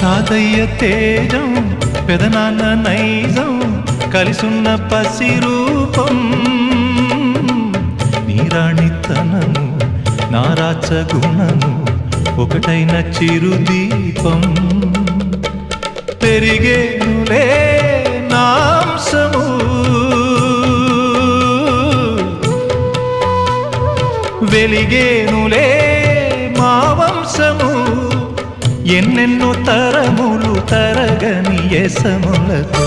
తాతయ్య తేజం పెదనాన్న నైజం కలిసున్న పసి రూపం నీరాణితనము నారాచ గుణము ఒకటైన చిరుదీపం పెరిగేనులే నాంసము వెలిగేనులే మా వంశము ఎన్నెన్నో తరములు తరగని యసములతో